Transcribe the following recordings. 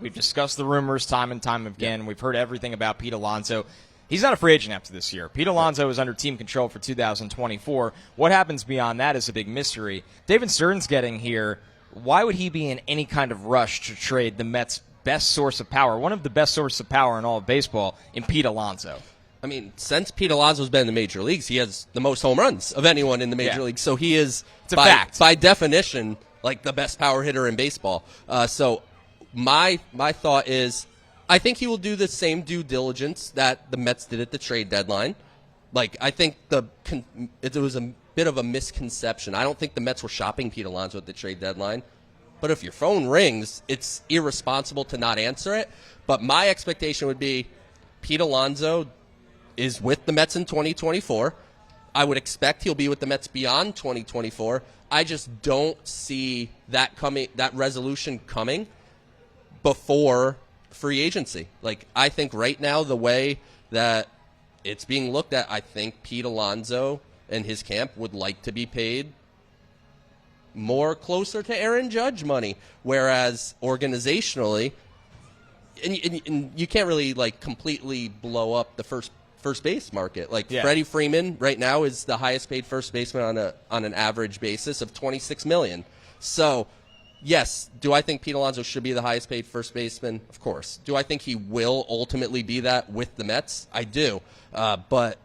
We've discussed the rumors time and time again. Yeah. We've heard everything about Pete Alonso. He's not a free agent after this year. Pete Alonso is under team control for 2024. What happens beyond that is a big mystery. David Stearns getting here, why would he be in any kind of rush to trade the Mets' best source of power, one of the best sources of power in all of baseball, in Pete Alonso? I mean, since Pete Alonso's been in the major leagues, he has the most home runs of anyone in the major leagues. So he is, by definition, like the best power hitter in baseball. So my thought is, I think he will do the same due diligence that the Mets did at the trade deadline. Like, I think it was a bit of a misconception. I don't think the Mets were shopping Pete Alonso at the trade deadline. But if your phone rings, it's irresponsible to not answer it. But my expectation would be Pete Alonso is with the Mets in 2024. I would expect he'll be with the Mets beyond 2024. I just don't see that resolution coming before free agency. Like, I think right now, the way that it's being looked at, I think Pete Alonso and his camp would like to be paid more closer to Aaron Judge money, whereas organizationally, and you can't really like completely blow up the first base market. Like Freddie Freeman right now is the highest paid first baseman on an average basis of $26 million. So, yes, do I think Pete Alonso should be the highest paid first baseman? Of course. Do I think he will ultimately be that with the Mets? I do. But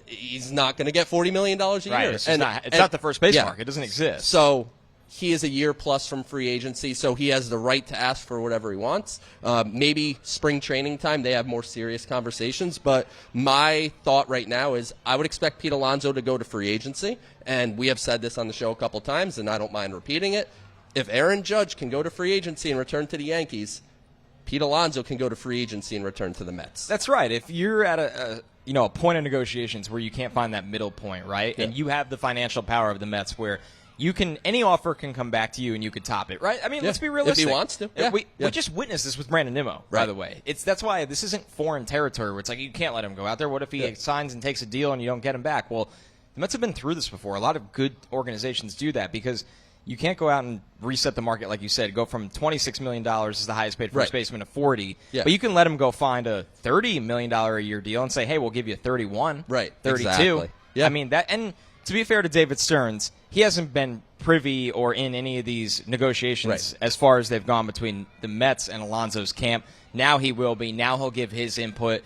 he's not going to get $40 million a year. It's not the first base market. It doesn't exist. So he is a year plus from free agency, so he has the right to ask for whatever he wants. Maybe spring training time, they have more serious conversations. But my thought right now is I would expect Pete Alonso to go to free agency. And we have said this on the show a couple times, and I don't mind repeating it. If Aaron Judge can go to free agency and return to the Yankees, Pete Alonso can go to free agency and return to the Mets. That's right. If you're at a point of negotiations where you can't find that middle point, right? Yeah. And you have the financial power of the Mets where any offer can come back to you and you could top it, right? I mean, let's be realistic. If he wants to. We just witnessed this with Brandon Nimmo, by the way. That's why this isn't foreign territory where it's like you can't let him go out there. What if he signs and takes a deal and you don't get him back? Well, the Mets have been through this before. A lot of good organizations do that because you can't go out and reset the market, like you said, go from $26 million as the highest paid first baseman to $40. Yeah. But you can let him go find a $30 million a year deal and say, hey, we'll give you 31, 32. Exactly. Yeah. I mean, and to be fair to David Stearns, he hasn't been privy or in any of these negotiations as far as they've gone between the Mets and Alonso's camp. Now he will be. Now he'll give his input.